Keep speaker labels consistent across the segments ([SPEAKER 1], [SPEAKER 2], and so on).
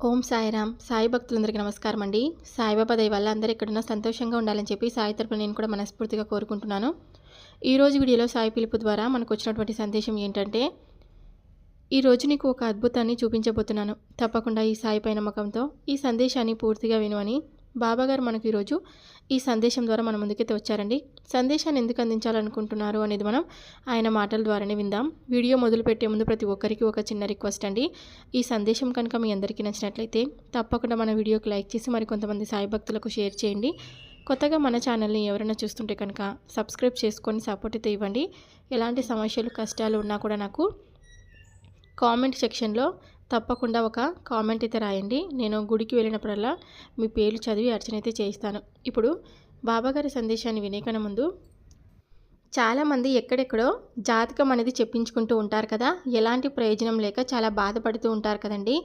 [SPEAKER 1] ఓం సాయిరామ్. సాయి భక్తులందరికీ నమస్కారం అండి. సాయిబాబా దయ వల్ల అందరూ ఎక్కడున్నా సంతోషంగా ఉండాలని చెప్పి సాయి తరపున నేను కూడా మనస్ఫూర్తిగా కోరుకుంటున్నాను. ఈరోజు వీడియోలో సాయి పిలుపు ద్వారా మనకు వచ్చినటువంటి సందేశం ఏంటంటే, ఈరోజు నీకు ఒక అద్భుతాన్ని చూపించబోతున్నాను. తప్పకుండా ఈ సాయిపై నమ్మకంతో ఈ సందేశాన్ని పూర్తిగా విను అని బాబాగారు మనకు ఈరోజు ఈ సందేశం ద్వారా మన ముందుకైతే వచ్చారండి. సందేశాన్ని ఎందుకు అందించాలనుకుంటున్నారు అనేది మనం ఆయన మాటల ద్వారానే విందాం. వీడియో మొదలుపెట్టే ముందు ప్రతి ఒక్కరికి ఒక చిన్న రిక్వెస్ట్ అండి. ఈ సందేశం కనుక మీ అందరికీ నచ్చినట్లయితే తప్పకుండా మన వీడియోకి లైక్ చేసి మరికొంతమంది సాయి భక్తులకు షేర్ చేయండి. కొత్తగా మన ఛానల్ని ఎవరైనా చూస్తుంటే కనుక సబ్స్క్రైబ్ చేసుకొని సపోర్ట్ అయితే ఇవ్వండి. ఎలాంటి సమస్యలు కష్టాలు ఉన్నా కూడా నాకు కామెంట్ సెక్షన్లో తప్పకుండా ఒక కామెంట్ అయితే రాయండి. నేను గుడికి వెళ్ళినప్పుడల్లా మీ పేర్లు చదివి అర్చన అయితే చేయిస్తాను. ఇప్పుడు బాబాగారి సందేశాన్ని వినేకన్నా ముందు, చాలామంది ఎక్కడెక్కడో జాతకం అనేది చెప్పించుకుంటూ ఉంటారు కదా, ఎలాంటి ప్రయోజనం లేక చాలా బాధపడుతూ ఉంటారు కదండి.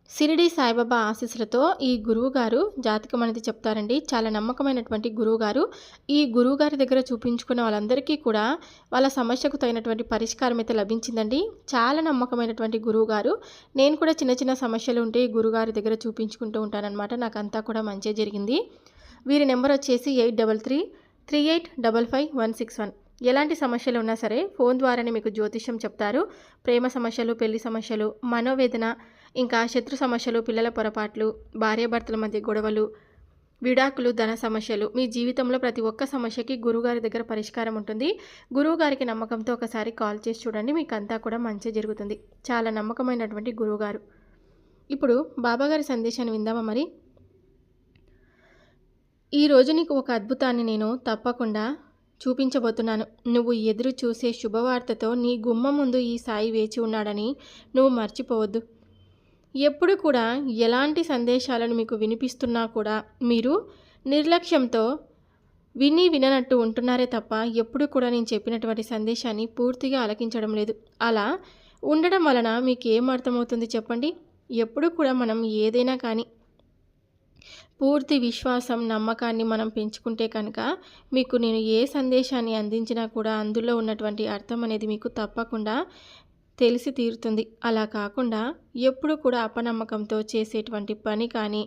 [SPEAKER 1] షిరిడి సాయిబాబా ఆశీస్సులతో ఈ గురువుగారు జాతకం అనేది చెప్తారండి. చాలా నమ్మకమైనటువంటి గురువుగారు. ఈ గురువుగారి దగ్గర చూపించుకున్న వాళ్ళందరికీ కూడా వాళ్ళ సమస్యకు తగినటువంటి పరిష్కారం అయితే లభించిందండి. చాలా నమ్మకమైనటువంటి గురువుగారు. నేను కూడా చిన్న చిన్న సమస్యలు ఉంటే ఈ గురువుగారి దగ్గర చూపించుకుంటూ ఉంటానన్నమాట. నాకు అంతా కూడా మంచి జరిగింది. వీరి నెంబర్ వచ్చేసి 8333855161. ఎలాంటి సమస్యలు ఉన్నా సరే ఫోన్ ద్వారానే మీకు జ్యోతిష్యం చెప్తారు. ప్రేమ సమస్యలు, పెళ్లి సమస్యలు, మనోవేదన, ఇంకా శత్రు సమస్యలు, పిల్లల పొరపాట్లు, భార్యాభర్తల మధ్య గొడవలు, విడాకులు, ధన సమస్యలు, మీ జీవితంలో ప్రతి ఒక్క సమస్యకి గురువుగారి దగ్గర పరిష్కారం ఉంటుంది. గురువుగారికి నమ్మకంతో ఒకసారి కాల్ చేసి చూడండి, మీకు అంతా కూడా మంచి జరుగుతుంది. చాలా నమ్మకమైనటువంటి గురువుగారు. ఇప్పుడు బాబాగారి సందేశాన్ని విందామా మరి. ఈరోజు నీకు ఒక అద్భుతాన్ని నేను తప్పకుండా చూపించబోతున్నాను. నువ్వు ఎదురు చూసే శుభవార్తతో నీ గుమ్మం ముందు ఈ సాయి వేచి ఉన్నాడని నువ్వు మర్చిపోవద్దు. ఎప్పుడు కూడా ఎలాంటి సందేశాలను మీకు వినిపిస్తున్నా కూడా మీరు నిర్లక్ష్యంతో విననట్టు ఉంటున్నారే తప్ప ఎప్పుడు కూడా నేను చెప్పినటువంటి సందేశాన్ని పూర్తిగా ఆలకించడం లేదు. అలా ఉండడం వలన మీకు ఏం అర్థమవుతుంది చెప్పండి. ఎప్పుడు కూడా మనం ఏదైనా కానీ పూర్తి విశ్వాసం, నమ్మకాన్ని మనం పెంచుకుంటే కనుక మీకు నేను ఏ సందేశాన్ని అందించినా కూడా అందులో ఉన్నటువంటి అర్థం అనేది మీకు తప్పకుండా తెలిసి తీరుతుంది. అలా కాకుండా ఎప్పుడు కూడా అపనమ్మకంతో చేసేటువంటి పని కానీ,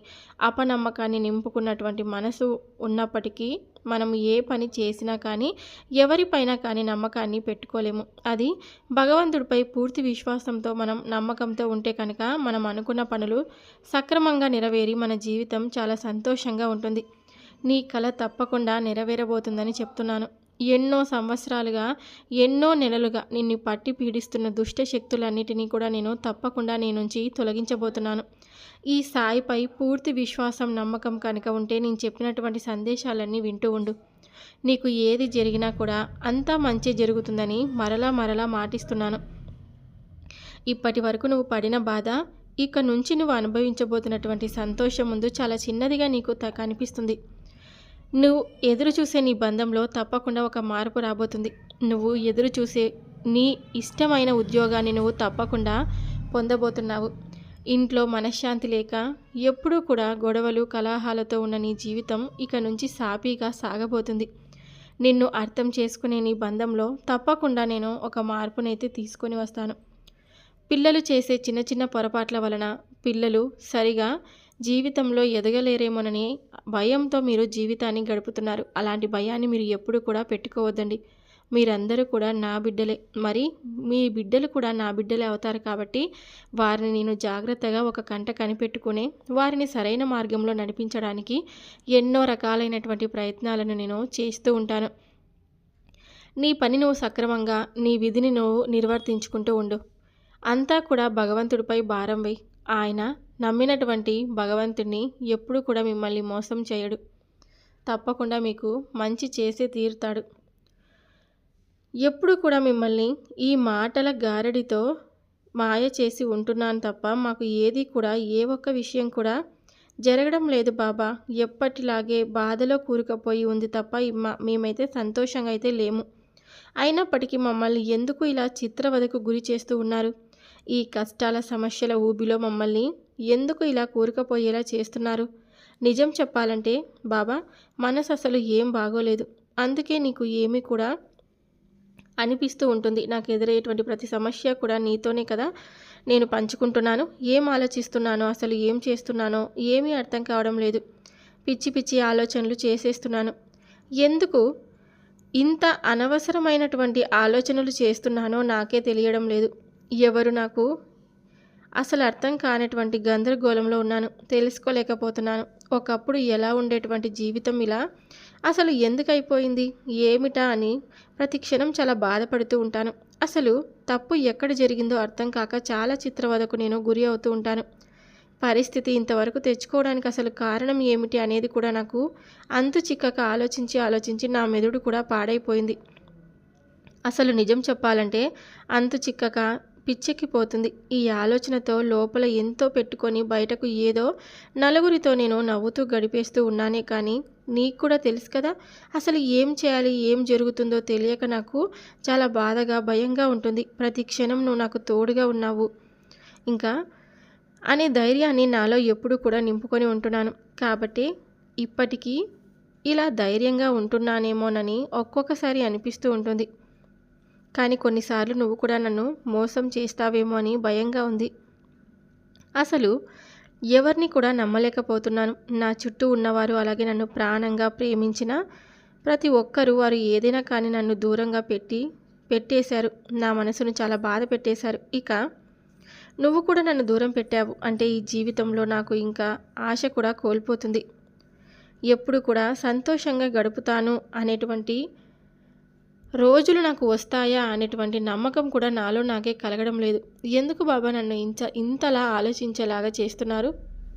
[SPEAKER 1] అపనమ్మకాన్ని నింపుకున్నటువంటి మనసు ఉన్నప్పటికీ మనం ఏ పని చేసినా కానీ ఎవరిపైనా కానీ నమ్మకాన్ని పెట్టుకోలేము. అది భగవంతుడిపై పూర్తి విశ్వాసంతో మనం నమ్మకంతో ఉంటే కనుక మనం అనుకున్న పనులు సక్రమంగా నెరవేరి మన జీవితం చాలా సంతోషంగా ఉంటుంది. నీ కల తప్పకుండా నెరవేరబోతుందని చెప్తున్నాను. ఎన్నో సంవత్సరాలుగా, ఎన్నో నెలలుగా నిన్ను పట్టి పీడిస్తున్న దుష్ట శక్తులన్నిటినీ కూడా నేను తప్పకుండా నీ నుంచి తొలగించబోతున్నాను. ఈ సాయిపై పూర్తి విశ్వాసం, నమ్మకం కనుక ఉంటే నేను చెప్పినటువంటి సందేశాలన్నీ వింటూ ఉండు. నీకు ఏది జరిగినా కూడా అంతా మంచి జరుగుతుందని మరలా మాటిస్తున్నాను. ఇప్పటి వరకు నువ్వు పడిన బాధ, ఇక నుంచి నువ్వు అనుభవించబోతున్నటువంటి సంతోషం ముందు చాలా చిన్నదిగా నీకు కనిపిస్తుంది. నువ్వు ఎదురు చూసే నీ బంధంలో తప్పకుండా ఒక మార్పు రాబోతుంది. నువ్వు ఎదురు చూసే నీ ఇష్టమైన ఉద్యోగాన్ని నువ్వు తప్పకుండా పొందబోతున్నావు. ఇంట్లో మనశ్శాంతి లేక ఎప్పుడూ కూడా గొడవలు, కలహాలతో ఉన్న నీ జీవితం ఇక నుంచి సాఫీగా సాగబోతుంది. నిన్ను అర్థం చేసుకునే నీ బంధంలో తప్పకుండా నేను ఒక మార్పునైతే తీసుకొని వస్తాను. పిల్లలు చేసే చిన్న చిన్న పొరపాట్ల వలన పిల్లలు సరిగా జీవితంలో ఎదగలేరేమోనని భయంతో మీరు జీవితాన్ని గడుపుతున్నారు. అలాంటి భయాన్ని మీరు ఎప్పుడు కూడా పెట్టుకోవద్దండి. మీరందరూ కూడా నా బిడ్డలే, మరి మీ బిడ్డలు కూడా నా బిడ్డలే అవుతారు. కాబట్టి వారిని నేను జాగ్రత్తగా ఒక కంట కనిపెట్టుకుని వారిని సరైన మార్గంలో నడిపించడానికి ఎన్నో రకాలైనటువంటి ప్రయత్నాలను నేను చేస్తూ ఉంటాను. నీ పని నువ్వు సక్రమంగా, నీ విధిని నువ్వు నిర్వర్తించుకుంటూ ఉండు. అంతా కూడా భగవంతుడిపై భారం వేయి. ఆయన నమ్మినటువంటి భగవంతుడిని ఎప్పుడు కూడా మిమ్మల్ని మోసం చేయడు. తప్పకుండా మీకు మంచి చేసే తీరుతాడు. ఎప్పుడు కూడా మిమ్మల్ని ఈ మాటల గారడితో మాయ చేసి ఉంటున్నాను తప్ప మాకు ఏది కూడా ఏ ఒక్క విషయం కూడా జరగడం లేదు బాబా. ఎప్పటిలాగే బాధలో కూరుకుపోయి ఉంది తప్ప మేమైతే సంతోషంగా అయితే లేము. అయినప్పటికీ మమ్మల్ని ఎందుకు ఇలా చిత్రవదకు గురి చేస్తూ ఉన్నారు? ఈ కష్టాల, సమస్యల ఊబిలో మమ్మల్ని ఎందుకు ఇలా కూరుకుపోయేలా చేస్తున్నారు? నిజం చెప్పాలంటే బాబా, మనసు అసలు ఏం బాగోలేదు. అందుకే నీకు ఏమీ కూడా అనిపిస్తూ ఉంటుంది. నాకు ఎదురయ్యేటువంటి ప్రతి సమస్య కూడా నీతోనే కదా నేను పంచుకుంటున్నాను. ఏం ఆలోచిస్తున్నానో, అసలు ఏం చేస్తున్నానో ఏమీ అర్థం కావడం లేదు. పిచ్చి పిచ్చి ఆలోచనలు చేసేస్తున్నాను. ఎందుకు ఇంత అనవసరమైనటువంటి ఆలోచనలు చేస్తున్నానో నాకే తెలియడం లేదు. ఎవరు నాకు అసలు అర్థం కానటువంటి గందరగోళంలో ఉన్నాను. తెలుసుకోలేకపోతున్నాను. ఒకప్పుడు ఎలా ఉండేటువంటి జీవితం ఇలా అసలు ఎందుకైపోయింది, ఏమిటా అని ప్రతి క్షణం చాలా బాధపడుతూ ఉంటాను. అసలు తప్పు ఎక్కడ జరిగిందో అర్థం కాక చాలా చిత్రవదకు నేను గురి అవుతూ ఉంటాను. పరిస్థితి ఇంతవరకు తెచ్చుకోవడానికి అసలు కారణం ఏమిటి అనేది కూడా నాకు అంతు చిక్కక ఆలోచించి నా మెదడు కూడా పాడైపోయింది. అసలు నిజం చెప్పాలంటే అంతు చిక్కక పిచ్చెక్కిపోతుంది. ఈ ఆలోచనతో లోపల ఎంతో పెట్టుకొని బయటకు ఏదో నలుగురితో నేను నవ్వుతూ గడిపేస్తూ ఉన్నానే కానీ నీకు కూడా తెలుసు కదా, అసలు ఏం చేయాలి, ఏం జరుగుతుందో తెలియక నాకు చాలా బాధగా భయంగా ఉంటుంది. ప్రతి క్షణం నువ్వు నాకు తోడుగా ఉన్నావు ఇంకా అనే ధైర్యాన్ని నాలో ఎప్పుడు కూడా నింపుకొని ఉంటున్నాను. కాబట్టి ఇప్పటికీ ఇలా ధైర్యంగా ఉంటున్నానేమోనని ఒక్కొక్కసారి అనిపిస్తూ ఉంటుంది. కానీ కొన్నిసార్లు నువ్వు కూడా నన్ను మోసం చేస్తావేమో అని భయంగా ఉంది. అసలు ఎవరిని కూడా నమ్మలేకపోతున్నాను. నా చుట్టూ ఉన్నవారు, అలాగే నన్ను ప్రాణంగా ప్రేమించిన ప్రతి ఒక్కరూ వారు ఏదైనా కానీ నన్ను దూరంగా పెట్టేశారు. నా మనసును చాలా బాధ పెట్టేశారు. ఇక నువ్వు కూడా నన్ను దూరం పెట్టావు అంటే ఈ జీవితంలో నాకు ఇంకా ఆశ కూడా కోల్పోతుంది. ఎప్పుడు కూడా సంతోషంగా గడుపుతాను అనేటువంటి రోజులు నాకు వస్తాయా అనేటువంటి నమ్మకం కూడా నాలో నాకే కలగడం లేదు. ఎందుకు బాబా నన్ను ఇంతలా ఆలోచించేలాగా చేస్తున్నారు?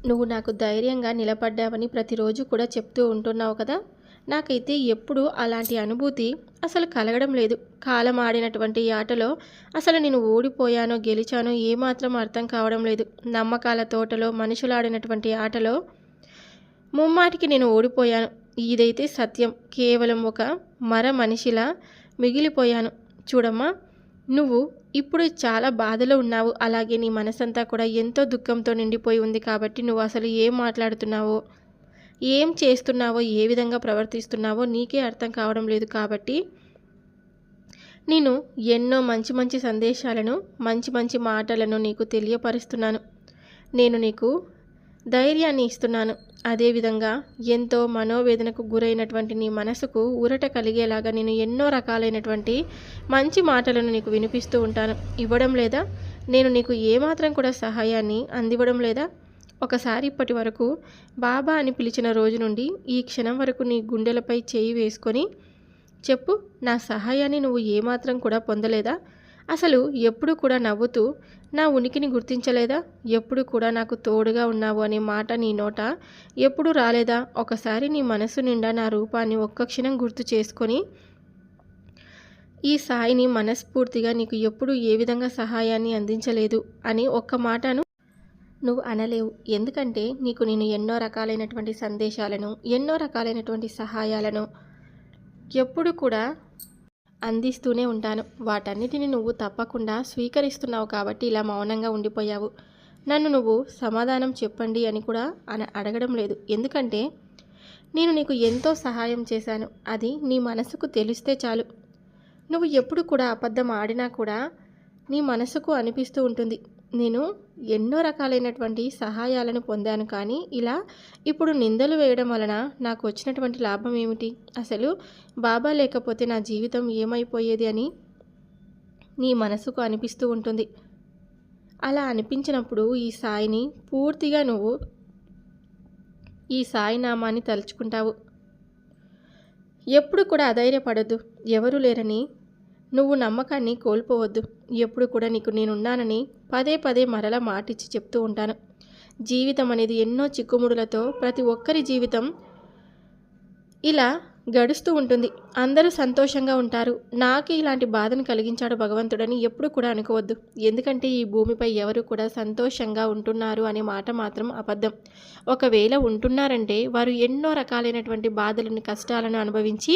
[SPEAKER 1] నువ్వు నాకు ధైర్యంగా నిలబడ్డావని ప్రతిరోజు కూడా చెప్తూ ఉంటున్నావు కదా. నాకైతే ఎప్పుడూ అలాంటి అనుభూతి అసలు కలగడం లేదు. కాలం ఆడినటువంటి ఆటలో అసలు నేను ఓడిపోయానో గెలిచానో ఏమాత్రం అర్థం కావడం లేదు. నమ్మకాల తోటలో మనుషులు ఆడినటువంటి ఆటలో ముమ్మాటికి నేను ఓడిపోయాను. ఇదైతే సత్యం. కేవలం ఒక మనిషిలా మిగిలిపోయాను. చూడమ్మా, నువ్వు ఇప్పుడు చాలా బాధలో ఉన్నావు. అలాగే నీ మనసంతా కూడా ఎంతో దుఃఖంతో నిండిపోయి ఉంది. కాబట్టి నువ్వు అసలు ఏం మాట్లాడుతున్నావో, ఏం చేస్తున్నావో, ఏ విధంగా ప్రవర్తిస్తున్నావో నీకే అర్థం కావడం లేదు. కాబట్టి నేను ఎన్నో మంచి మంచి సందేశాలను, మంచి మంచి మాటలను నీకు తెలియపరుస్తున్నాను. నేను నీకు ధైర్యాన్ని ఇస్తున్నాను. అదేవిధంగా ఎంతో మనోవేదనకు గురైనటువంటి నీ మనసుకు ఊరట కలిగేలాగా నేను ఎన్నో రకాలైనటువంటి మంచి మాటలను నీకు వినిపిస్తూ ఉంటాను. ఇవ్వడం లేదా? నేను నీకు ఏమాత్రం కూడా సహాయాన్ని అందివ్వడం లేదా? ఒకసారి ఇప్పటి వరకు బాబా అని పిలిచిన రోజు నుండి ఈ క్షణం వరకు నీ గుండెలపై చేయి వేసుకొని చెప్పు, నా సహాయాన్ని నువ్వు ఏమాత్రం కూడా పొందలేదా? అసలు ఎప్పుడు కూడా నవ్వుతూ నా ఉనికిని గుర్తించలేదా? ఎప్పుడు కూడా నాకు తోడుగా ఉన్నావు అనే మాట నీ నోట ఎప్పుడు రాలేదా? ఒకసారి నీ మనసు నిండా నా రూపాన్ని ఒక్క క్షణం గుర్తు చేసుకొని ఈ సాయిని మనస్ఫూర్తిగా నీకు ఎప్పుడు ఏ విధంగా సహాయాన్ని అందించలేదు అని ఒక్క మాటను నువ్వు అనలేవు. ఎందుకంటే నీకు నేను ఎన్నో రకాలైనటువంటి సందేశాలను, ఎన్నో రకాలైనటువంటి సహాయాలను ఎప్పుడు కూడా అందిస్తూనే ఉంటాను. వాటన్నిటిని నువ్వు తప్పకుండా స్వీకరిస్తున్నావు కాబట్టి ఇలా మౌనంగా ఉండిపోయావు. నన్ను నువ్వు సమాధానం చెప్పండి అని కూడా అడగడం లేదు. ఎందుకంటే నేను నీకు ఎంతో సహాయం చేశాను. అది నీ మనసుకు తెలిస్తే చాలు. నువ్వు ఎప్పుడు కూడా అబద్ధం ఆడినా కూడా నీ మనసుకు అనిపిస్తూ ఉంటుంది, నేను ఎన్నో రకాలైనటువంటి సహాయాలను పొందాను. కానీ ఇలా ఇప్పుడు నిందలు వేయడం వలన నాకు వచ్చినటువంటి లాభం ఏమిటి? అసలు బాబా లేకపోతే నా జీవితం ఏమైపోయేది అని నీ మనసుకు అనిపిస్తూ ఉంటుంది. అలా అనిపించినప్పుడు ఈ సాయిని పూర్తిగా నువ్వు ఈ సాయి నామాన్ని తలుచుకుంటావు. ఎప్పుడు కూడా అధైర్యపడొద్దు. ఎవరు లేరని నువ్వు నమ్మకాన్ని కోల్పోవద్దు. ఎప్పుడు కూడా నీకు నేనున్నానని పదే పదే మరలా మాటిచ్చి చెప్తూ ఉంటాను. జీవితం అనేది ఎన్నో చిక్కుముడులతో ప్రతి ఒక్కరి జీవితం ఇలా గడుస్తూ ఉంటుంది. అందరూ సంతోషంగా ఉంటారు. నాకు ఇలాంటి బాధను కలిగించాడు భగవంతుడని ఎప్పుడు కూడా అనుకోవద్దు. ఎందుకంటే ఈ భూమిపై ఎవరు కూడా సంతోషంగా ఉంటున్నారు అనే మాట మాత్రం అబద్ధం. ఒకవేళ ఉంటున్నారంటే వారు ఎన్నో రకాలైనటువంటి బాధలను, కష్టాలను అనుభవించి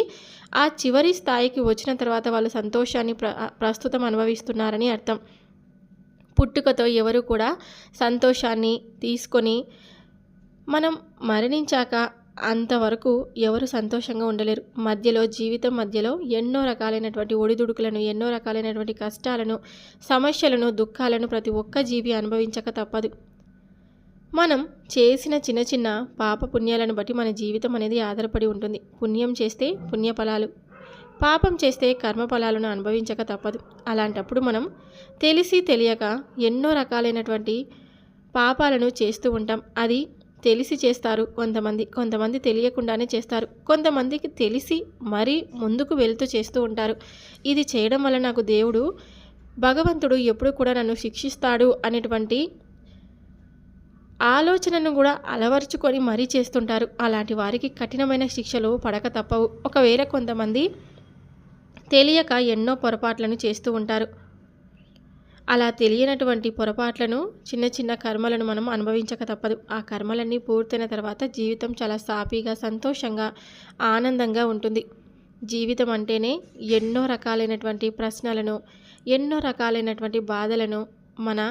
[SPEAKER 1] ఆ చివరి స్థాయికి వచ్చిన తర్వాత వాళ్ళు సంతోషాన్ని ప్రస్తుతం అనుభవిస్తున్నారని అర్థం. పుట్టుకతో ఎవరు కూడా సంతోషాన్ని తీసుకొని మనం మరణించాక అంతవరకు ఎవరు సంతోషంగా ఉండలేరు. జీవితం మధ్యలో ఎన్నో రకాలైనటువంటి ఒడిదుడుకులను, ఎన్నో రకాలైనటువంటి కష్టాలను, సమస్యలను, దుఃఖాలను ప్రతి ఒక్క జీవి అనుభవించక తప్పదు. మనం చేసిన చిన్న చిన్న పాప పుణ్యాలను బట్టి మన జీవితం అనేది ఆధారపడి ఉంటుంది. పుణ్యం చేస్తే పుణ్యఫలాలు, పాపం చేస్తే కర్మఫలాలను అనుభవించక తప్పదు. అలాంటప్పుడు మనం తెలిసి తెలియక ఎన్నో రకాలైనటువంటి పాపాలను చేస్తూ ఉంటాం. అది తెలిసి చేస్తారు కొంతమంది తెలియకుండానే చేస్తారు. కొంతమందికి తెలిసి మరీ ముందుకు వెళ్తూ చేస్తూ ఉంటారు. ఇది చేయడం వల్ల నాకు భగవంతుడు ఎప్పుడు కూడా నన్ను శిక్షిస్తాడు అనేటువంటి ఆలోచనను కూడా అలవర్చుకొని మరీ చేస్తుంటారు. అలాంటి వారికి కఠినమైన శిక్షలు పడక తప్పవు. ఒకవేళ కొంతమంది తెలియక ఎన్నో పొరపాట్లను చేస్తూ ఉంటారు. అలా తెలియనటువంటి పొరపాట్లను, చిన్న చిన్న కర్మలను మనం అనుభవించక తప్పదు. ఆ కర్మలన్నీ పూర్తయిన తర్వాత జీవితం చాలా సాఫీగా, సంతోషంగా, ఆనందంగా ఉంటుంది. జీవితం అంటేనే ఎన్నో రకాలైనటువంటి ప్రశ్నలను, ఎన్నో రకాలైనటువంటి బాధలను మన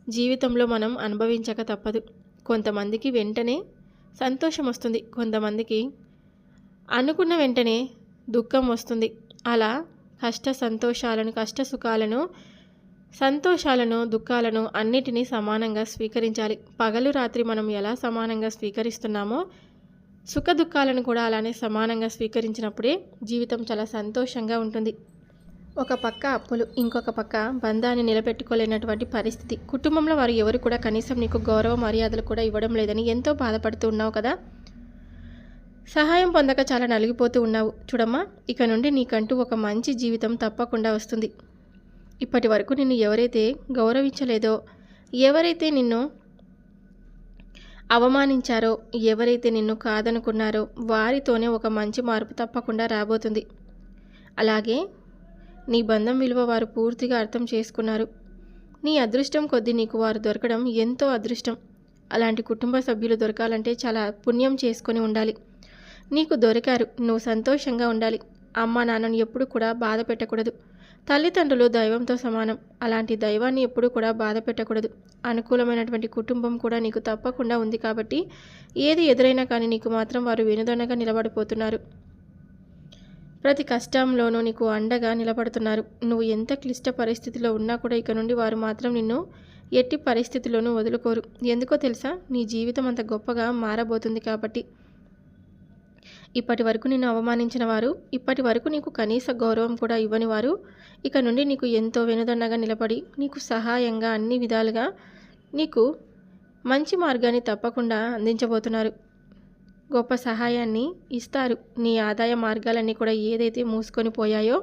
[SPEAKER 1] జీవితంలో మనం అనుభవించక తప్పదు. కొంతమందికి వెంటనే సంతోషం వస్తుంది, కొంతమందికి అనుకున్న వెంటనే దుఃఖం వస్తుంది. అలా కష్ట సంతోషాలను, దుఃఖాలను అన్నిటినీ సమానంగా స్వీకరించాలి. పగలు రాత్రి మనం ఎలా సమానంగా స్వీకరిస్తున్నామో సుఖ దుఃఖాలను కూడా అలానే సమానంగా స్వీకరించినప్పుడే జీవితం చాలా సంతోషంగా ఉంటుంది. ఒక పక్క అప్పులు, ఇంకొక పక్క బంధాన్ని నిలబెట్టుకోలేనటువంటి పరిస్థితి. కుటుంబంలో వారు ఎవరు కూడా కనీసం నీకు గౌరవ మర్యాదలు కూడా ఇవ్వడం లేదని ఎంతో బాధపడుతూ ఉన్నావు కదా. సహాయం పొందక చాలా నలిగిపోతూ ఉన్నావు. చూడమ్మా, ఇక నుండి నీకంటూ ఒక మంచి జీవితం తప్పకుండా వస్తుంది. ఇప్పటి వరకు నిన్ను ఎవరైతే గౌరవించలేదో, ఎవరైతే నిన్ను అవమానించారో, ఎవరైతే నిన్ను కాదనుకున్నారో వారితోనే ఒక మంచి మార్పు తప్పకుండా రాబోతుంది. అలాగే నీ బంధం విలువ వారు పూర్తిగా అర్థం చేసుకున్నారు. నీ అదృష్టం కొద్దీ నీకు వారు దొరకడం ఎంతో అదృష్టం. అలాంటి కుటుంబ సభ్యులు దొరకాలంటే చాలా పుణ్యం చేసుకొని ఉండాలి. నీకు దొరికారు, నువ్వు సంతోషంగా ఉండాలి. అమ్మ నాన్నను ఎప్పుడు కూడా బాధ పెట్టకూడదు. తల్లిదండ్రులు దైవంతో సమానం. అలాంటి దైవాన్ని ఎప్పుడూ కూడా బాధ పెట్టకూడదు. అనుకూలమైనటువంటి కుటుంబం కూడా నీకు తప్పకుండా ఉంది కాబట్టి ఏది ఎదురైనా కానీ నీకు మాత్రం వారు వెనుదన్నగా నిలబడిపోతున్నారు. ప్రతి కష్టంలోనూ నీకు అండగా నిలబడుతున్నారు. నువ్వు ఎంత క్లిష్ట పరిస్థితిలో ఉన్నా కూడా ఇక నుండి వారు మాత్రం నిన్ను ఎట్టి పరిస్థితుల్లోనూ వదులుకోరు. ఎందుకో తెలుసా? నీ జీవితం అంత గొప్పగా మారబోతుంది కాబట్టి. ఇప్పటి వరకు నిన్ను అవమానించిన వారు, ఇప్పటి వరకు నీకు కనీస గౌరవం కూడా ఇవ్వని వారు ఇక నుండి నీకు ఎంతో వెనుదన్నగా నిలబడి నీకు సహాయంగా అన్ని విధాలుగా నీకు మంచి మార్గాన్ని తప్పకుండా అందించబోతున్నారు. గొప్ప సహాయాన్ని ఇస్తారు. నీ ఆదాయ మార్గాలన్నీ కూడా ఏదైతే మూసుకొని పోయాయో,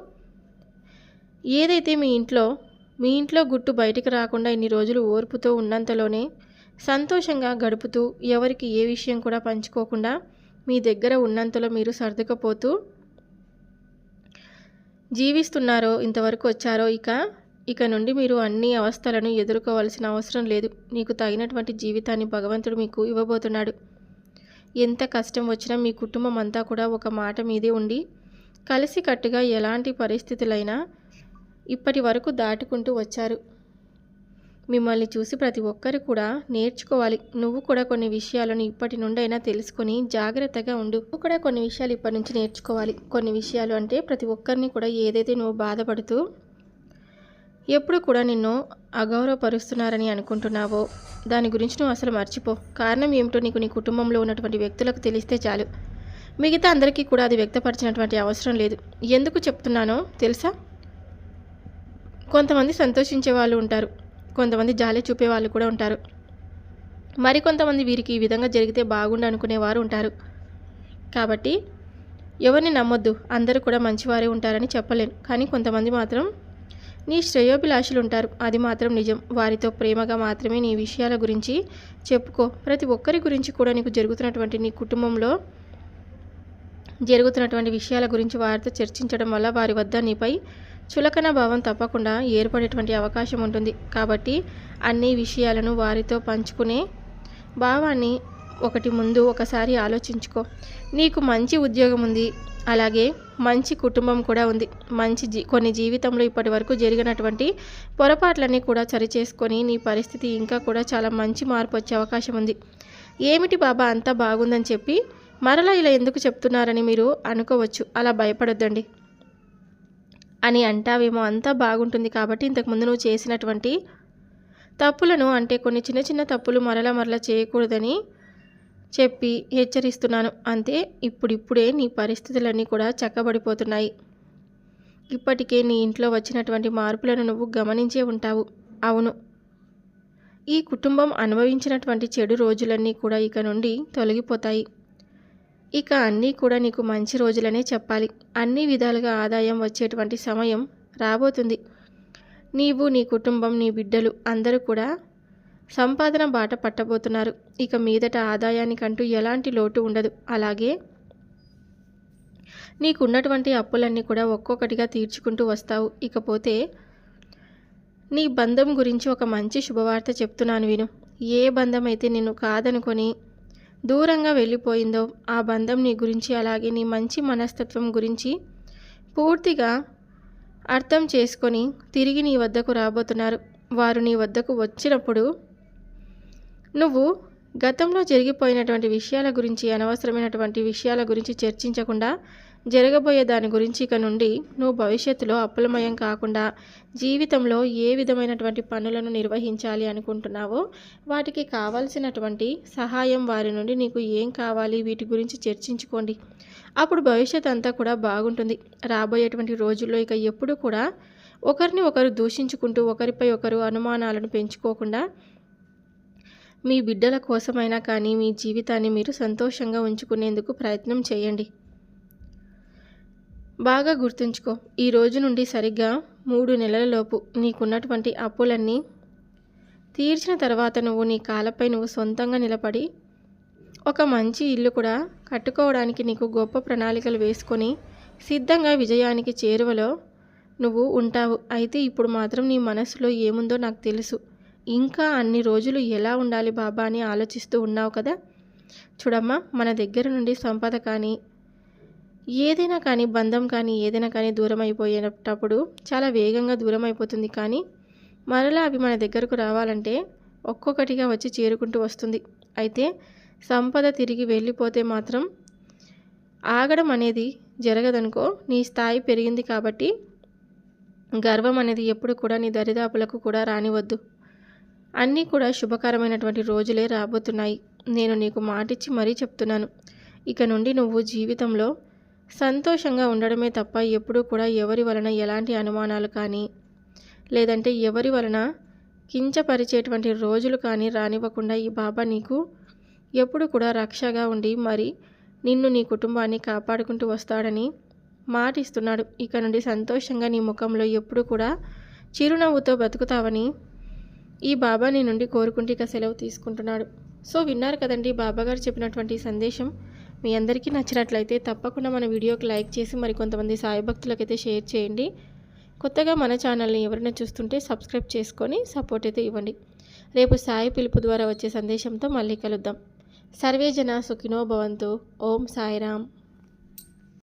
[SPEAKER 1] ఏదైతే మీ ఇంట్లో గుట్టు బయటికి రాకుండా ఇన్ని రోజులు ఓర్పుతో ఉన్నంతలోనే సంతోషంగా గడుపుతూ ఎవరికి ఏ విషయం కూడా పంచుకోకుండా మీ దగ్గర ఉన్నంతలో మీరు సర్దుకుపోతూ జీవిస్తున్నారో, ఇంతవరకు వచ్చారో, ఇక నుండి మీరు అన్ని అవస్థలను ఎదుర్కోవాల్సిన అవసరం లేదు. నీకు తగినటువంటి జీవితాన్ని భగవంతుడు మీకు ఇవ్వబోతున్నాడు. ఎంత కష్టం వచ్చినా మీ కుటుంబం అంతా కూడా ఒక మాట మీదే ఉండి కలిసికట్టుగా ఎలాంటి పరిస్థితులైనా ఇప్పటి వరకు దాటుకుంటూ వచ్చారు. మిమ్మల్ని చూసి ప్రతి ఒక్కరు కూడా నేర్చుకోవాలి. నువ్వు కూడా కొన్ని విషయాలను ఇప్పటి నుండైనా తెలుసుకొని జాగ్రత్తగా ఉండు. నువ్వు కూడా కొన్ని విషయాలు ఇప్పటి నుంచి నేర్చుకోవాలి. కొన్ని విషయాలు అంటే ప్రతి ఒక్కరిని కూడా ఏదైతే నువ్వు బాధపడుతూ ఎప్పుడు కూడా నిన్ను అగౌరవపరుస్తున్నారని అనుకుంటున్నావో దాని గురించి నువ్వు అసలు మర్చిపో. కారణం ఏమిటో నీకు నీ కుటుంబంలో ఉన్నటువంటి వ్యక్తులకు తెలిస్తే చాలు. మిగతా అందరికీ కూడా అది వ్యక్తపరిచినటువంటి అవసరం లేదు. ఎందుకు చెప్తున్నానో తెలుసా? కొంతమంది సంతోషించే వాళ్ళు ఉంటారు, కొంతమంది జాలి చూపే వాళ్ళు కూడా ఉంటారు. మరికొంతమంది వీరికి ఈ విధంగా జరిగితే బాగుండు అనుకునేవారు ఉంటారు. కాబట్టి ఎవరిని నమ్మొద్దు. అందరూ కూడా మంచివారే ఉంటారని చెప్పలేను. కానీ కొంతమంది మాత్రం నీ శ్రేయోభిలాషులు ఉంటారు. అది మాత్రం నిజం. వారితో ప్రేమగా మాత్రమే నీ విషయాల గురించి చెప్పుకో. ప్రతి ఒక్కరి గురించి కూడా నీకు జరుగుతున్నటువంటి నీ కుటుంబంలో జరుగుతున్నటువంటి విషయాల గురించి వారితో చర్చించడం వల్ల వారి వద్ద నీపై చులకన భావం తప్పకుండా ఏర్పడేటువంటి అవకాశం ఉంటుంది. కాబట్టి అన్ని విషయాలను వారితో పంచుకునే భావాన్ని ఒకసారి ఆలోచించుకో. నీకు మంచి ఉద్యోగం ఉంది, అలాగే మంచి కుటుంబం కూడా ఉంది. కొన్ని జీవితంలో ఇప్పటి వరకు జరిగినటువంటి పొరపాట్లన్నీ కూడా సరిచేసుకొని నీ పరిస్థితి ఇంకా కూడా చాలా మంచి మార్పు వచ్చే అవకాశం ఉంది. ఏమిటి బాబా అంతా బాగుందని చెప్పి మరలా ఇలా ఎందుకు చెప్తున్నారని మీరు అనుకోవచ్చు. అలా భయపడొద్దండి అని అంటావేమో. అంతా బాగుంటుంది కాబట్టి ఇంతకుముందు నువ్వు చేసినటువంటి తప్పులను, అంటే కొన్ని చిన్న చిన్న తప్పులు మరలా చేయకూడదని చెప్పి హెచ్చరిస్తున్నాను అంతే. ఇప్పుడిప్పుడే నీ పరిస్థితులన్నీ కూడా చక్కబడిపోతున్నాయి. ఇప్పటికే నీ ఇంట్లో వచ్చినటువంటి మార్పులను నువ్వు గమనించే ఉంటావు. అవును, ఈ కుటుంబం అనుభవించినటువంటి చెడు రోజులన్నీ కూడా ఇక నుండి తొలగిపోతాయి. ఇక అన్నీ కూడా నీకు మంచి రోజులనే చెప్పాలి. అన్ని విధాలుగా ఆదాయం వచ్చేటువంటి సమయం రాబోతుంది. నీవు, నీ కుటుంబం, నీ బిడ్డలు అందరూ కూడా సంపాదన బాట పట్టబోతున్నారు. ఇక మీదట ఆదాయానికంటూ ఎలాంటి లోటు ఉండదు. అలాగే నీకున్నటువంటి అప్పులన్నీ కూడా ఒక్కొక్కటిగా తీర్చుకుంటూ వస్తావు. ఇకపోతే నీ బంధం గురించి ఒక మంచి శుభవార్త చెప్తున్నాను విను. ఏ బంధం అయితే నిన్ను కాదనుకొని దూరంగా వెళ్ళిపోయిందో ఆ బంధం నీ గురించి, అలాగే నీ మంచి మనస్తత్వం గురించి పూర్తిగా అర్థం చేసుకొని తిరిగి నీ వద్దకు రాబోతున్నారు. వారు నీ వద్దకు వచ్చినప్పుడు నువ్వు గతంలో జరిగిపోయినటువంటి విషయాల గురించి, అనవసరమైనటువంటి విషయాల గురించి చర్చించకుండా జరగబోయే దాని గురించి ఇక నుండి నువ్వు భవిష్యత్తులో అప్పులమయం కాకుండా జీవితంలో ఏ విధమైనటువంటి పనులను నిర్వహించాలి అనుకుంటున్నావో వాటికి కావాల్సినటువంటి సహాయం వారి నుండి నీకు ఏం కావాలి వీటి గురించి చర్చించుకోండి. అప్పుడు భవిష్యత్ అంతా కూడా బాగుంటుంది. రాబోయేటువంటి రోజుల్లో ఇక ఎప్పుడు కూడా ఒకరిని ఒకరు దూషించుకుంటూ ఒకరిపై ఒకరు అనుమానాలను పెంచుకోకుండా మీ బిడ్డల కోసమైనా కానీ మీ జీవితాన్ని మీరు సంతోషంగా ఉంచుకునేందుకు ప్రయత్నం చేయండి. బాగా గుర్తుంచుకో, ఈ రోజు నుండి సరిగ్గా 3 నెలలలోపు నీకున్నటువంటి అప్పులన్నీ తీర్చిన తర్వాత నువ్వు నీ కాళ్ళపై నువ్వు సొంతంగా నిలబడి ఒక మంచి ఇల్లు కూడా కట్టుకోవడానికి నీకు గొప్ప ప్రణాళికలు వేసుకొని సిద్ధంగా విజయానికి చేరువలో నువ్వు ఉంటావు. అయితే ఇప్పుడు మాత్రం నీ మనసులో ఏముందో నాకు తెలుసు. ఇంకా అన్ని రోజులు ఎలా ఉండాలి బాబా అని ఆలోచిస్తూ ఉన్నావు కదా. చూడమ్మా, మన దగ్గర నుండి సంపద కానీ ఏదైనా కానీ బంధం కానీ ఏదైనా కానీ దూరం అయిపోయేటప్పుడు చాలా వేగంగా దూరం అయిపోతుంది. కానీ మరలా అవి మన దగ్గరకు రావాలంటే ఒక్కొక్కటిగా వచ్చి చేరుకుంటూ వస్తుంది. అయితే సంపద తిరిగి వెళ్ళిపోతే మాత్రం ఆగడం అనేది జరగదనుకో. నీ స్థాయి పెరిగింది కాబట్టి గర్వం అనేది ఎప్పుడు కూడా నీ దరిదాపులకు కూడా రానివద్దు. అన్నీ కూడా శుభకరమైనటువంటి రోజులే రాబోతున్నాయి. నేను నీకు మాటిచ్చి మరీ చెప్తున్నాను. ఇక నుండి నువ్వు జీవితంలో సంతోషంగా ఉండడమే తప్ప ఎప్పుడూ కూడా ఎవరి వలన ఎలాంటి అనుమానాలు కానీ లేదంటే ఎవరి వలన కించపరిచేటువంటి రోజులు కానీ రానివ్వకుండా ఈ బాబా నీకు ఎప్పుడు కూడా రక్షగా ఉండి మరి నిన్ను, నీ కుటుంబాన్ని కాపాడుకుంటూ వస్తాడని మాటిస్తున్నాడు. ఇక నుండి సంతోషంగా నీ ముఖంలో ఎప్పుడు కూడా చిరునవ్వుతో బ్రతుకుతావని ఈ బాబా నీ నుండి కోరుకుంటూ ఇక సెలవు తీసుకుంటున్నాడు. సో విన్నారు కదండి బాబాగారు చెప్పినటువంటి సందేశం. మీ అందరికీ నచ్చినట్లయితే తప్పకుండా మన వీడియోకి లైక్ చేసి మరి కొంతమంది సాయి భక్తులకైతే షేర్ చేయండి. కొత్తగా మన ఛానల్ని ఎవరైనా చూస్తుంటే సబ్స్క్రైబ్ చేసుకొని సపోర్ట్ అయితే ఇవ్వండి. రేపు సాయి పిలుపు ద్వారా వచ్చే సందేశంతో మళ్ళీ కలుద్దాం. సర్వే జన సుఖినో భవంతు. ఓం సాయిరామ్.